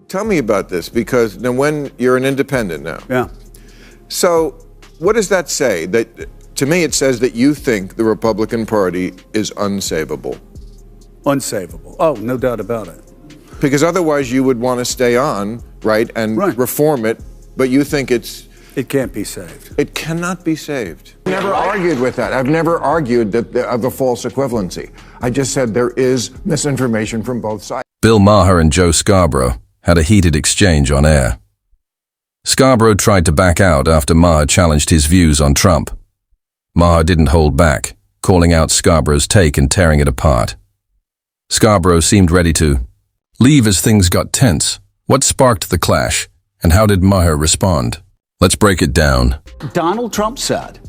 Tell me about this, because now when you're an independent now. Yeah. So what does that say? That, to me, it says that you think the Republican Party is unsavable. Unsavable. Oh, no doubt about it. Because otherwise you would want to stay on, right, and reform it, but you think it can't be saved. It cannot be saved. I've never argued with that. I've never argued of the false equivalency. I just said there is misinformation from both sides. Bill Maher and Joe Scarborough had a heated exchange on air. Scarborough tried to back out after Maher challenged his views on Trump. Maher didn't hold back, calling out Scarborough's take and tearing it apart. Scarborough seemed ready to leave as things got tense. What sparked the clash, and how did Maher respond? Let's break it down. Donald Trump said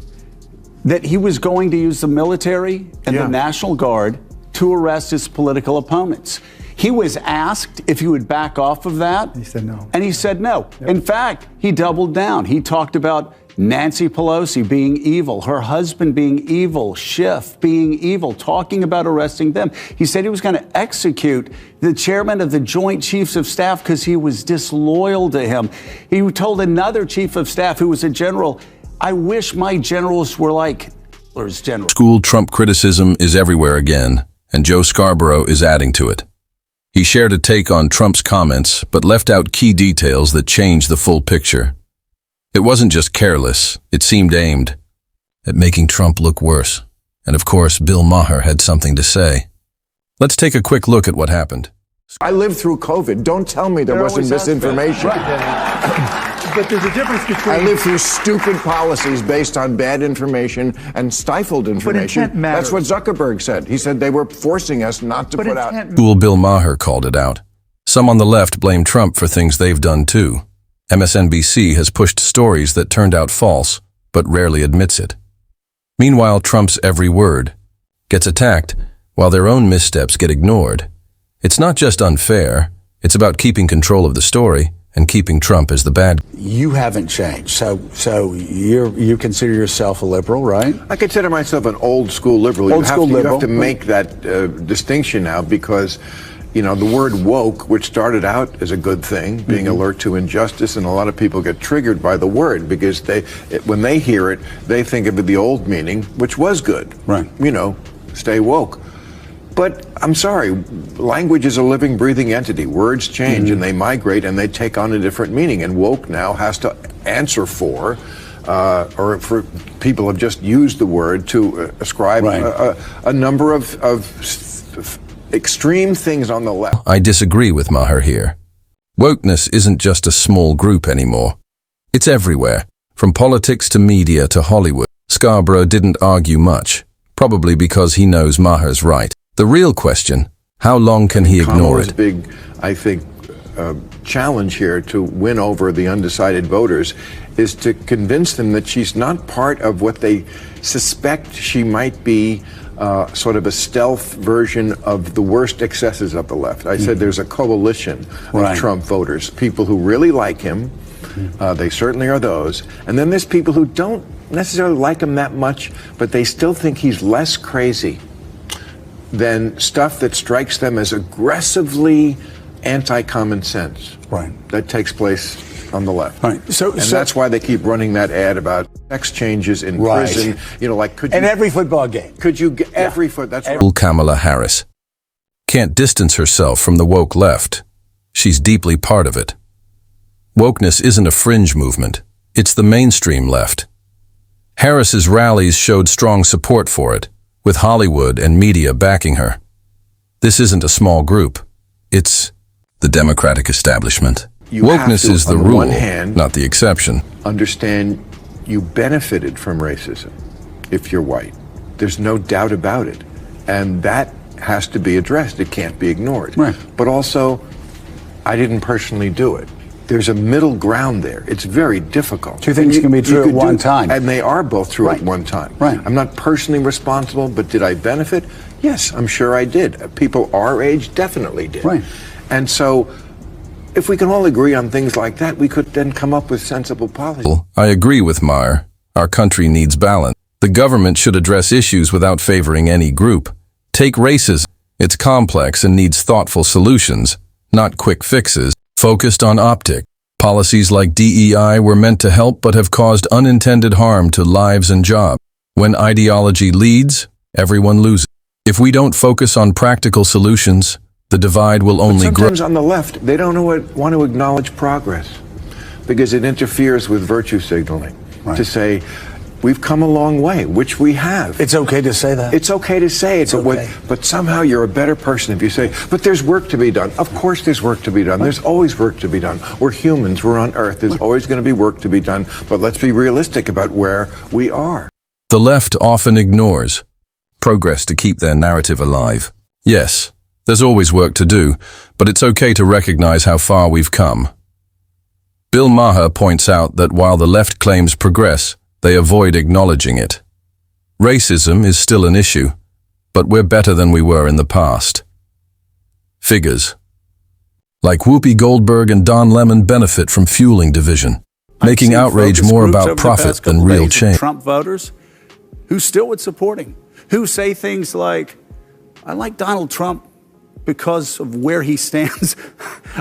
that he was going to use the military and the National Guard to arrest his political opponents. He was asked if he would back off of that. He said no. And he said no. Yep. In fact, he doubled down. He talked about Nancy Pelosi being evil, her husband being evil, Schiff being evil, talking about arresting them. He said he was going to execute the chairman of the Joint Chiefs of Staff because he was disloyal to him. He told another chief of staff who was a general, I wish my generals were like Hitler's generals. School Trump criticism is everywhere again, and Joe Scarborough is adding to it. He shared a take on Trump's comments, but left out key details that changed the full picture. It wasn't just careless, it seemed aimed at making Trump look worse. And of course, Bill Maher had something to say. Let's take a quick look at what happened. I lived through COVID. Don't tell me there wasn't misinformation. But there's a difference between... I lived through stupid policies based on bad information and stifled information. But intent matters. That's what Zuckerberg said. He said they were forcing us not to put out... School Bill Maher called it out. Some on the left blame Trump for things they've done too. MSNBC has pushed stories that turned out false, but rarely admits it. Meanwhile, Trump's every word gets attacked, while their own missteps get ignored. It's not just unfair, it's about keeping control of the story and keeping Trump as the bad. You haven't changed, so you consider yourself a liberal, right? I consider myself an old school liberal. You have to make that distinction now because, you know, the word woke, which started out as a good thing, being alert to injustice, and a lot of people get triggered by the word because when they hear it, they think of it the old meaning, which was good. Right. You know, stay woke. But I'm sorry, language is a living, breathing entity. Words change and they migrate and they take on a different meaning. And woke now has to answer for, or for people have just used the word to ascribe a number of extreme things on the left. I disagree with Maher here. Wokeness isn't just a small group anymore. It's everywhere, from politics to media to Hollywood. Scarborough didn't argue much, probably because he knows Maher's right. The real question, how long can he ignore it? Kamala's big, I think, challenge here to win over the undecided voters is to convince them that she's not part of what they suspect she might be, sort of a stealth version of the worst excesses of the left. I said there's a coalition of Trump voters, people who really like him, they certainly are those, and then there's people who don't necessarily like him that much, but they still think he's less crazy than stuff that strikes them as aggressively anti-common sense. That takes place on the left. So that's why they keep running that ad about sex changes in prison. You know, like could you... And every football game. Could you get every foot... That's right. Kamala Harris can't distance herself from the woke left. She's deeply part of it. Wokeness isn't a fringe movement. It's the mainstream left. Harris's rallies showed strong support for it, with Hollywood and media backing her. This isn't a small group. It's the Democratic establishment. Wokeness is the rule, not the exception. Understand you benefited from racism if you're white. There's no doubt about it. And that has to be addressed. It can't be ignored. But also, I didn't personally do it. There's a middle ground there. It's very difficult. Two things can be true at one time. And they are both true at one time. I'm not personally responsible, but did I benefit? Yes, I'm sure I did. People our age definitely did. And so, if we can all agree on things like that, we could then come up with sensible policy. I agree with Maher. Our country needs balance. The government should address issues without favoring any group. Take racism. It's complex and needs thoughtful solutions, not quick fixes. Focused on optic, policies like DEI were meant to help but have caused unintended harm to lives and jobs. When ideology leads, everyone loses. If we don't focus on practical solutions, the divide will only grow. Sometimes on the left, they don't want to acknowledge progress because it interferes with virtue signaling. Right. To say, we've come a long way, which we have. It's okay to say that. It's okay to say it, but somehow you're a better person if you say, but there's work to be done. Of course there's work to be done. There's always work to be done. We're humans. We're on Earth. There's always going to be work to be done. But let's be realistic about where we are. The left often ignores progress to keep their narrative alive. Yes, there's always work to do, but it's okay to recognize how far we've come. Bill Maher points out that while the left claims progress, they avoid acknowledging it. Racism is still an issue, but we're better than we were in the past. Figures like Whoopi Goldberg and Don Lemon benefit from fueling division, making outrage more about profit than real change. Trump voters who still would support him, who say things like, I like Donald Trump because of where he stands.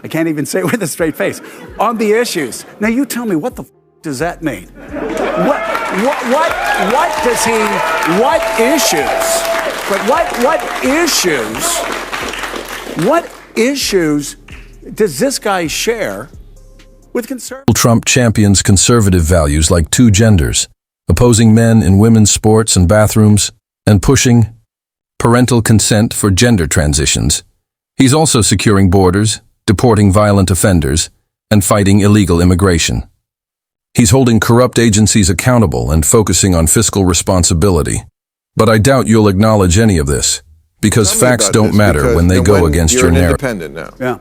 I can't even say it with a straight face. On the issues. Now you tell me, what the does that mean? What does he, what issues? But what issues does this guy share with conservatives? Trump champions conservative values like two genders, opposing men in women's sports and bathrooms, and pushing parental consent for gender transitions. He's also securing borders, deporting violent offenders, and fighting illegal immigration. He's holding corrupt agencies accountable and focusing on fiscal responsibility. But I doubt you'll acknowledge any of this, because facts don't matter when they go against your narrative. You're independent now. Yeah.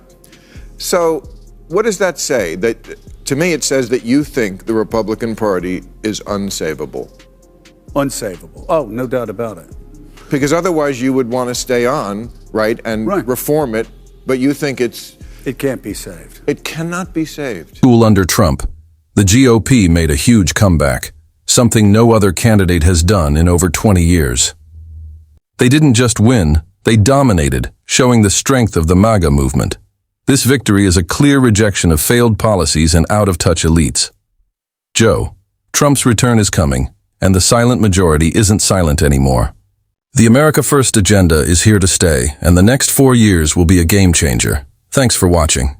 So what does that say? That, to me, it says that you think the Republican Party is unsavable. Unsavable. Oh, no doubt about it. Because otherwise you would want to stay on, right, and reform it, but you think it can't be saved. It cannot be saved. Under Trump, the GOP made a huge comeback, something no other candidate has done in over 20 years. They didn't just win, they dominated, showing the strength of the MAGA movement. This victory is a clear rejection of failed policies and out-of-touch elites. Joe, Trump's return is coming, and the silent majority isn't silent anymore. The America First agenda is here to stay, and the next 4 years will be a game changer. Thanks for watching.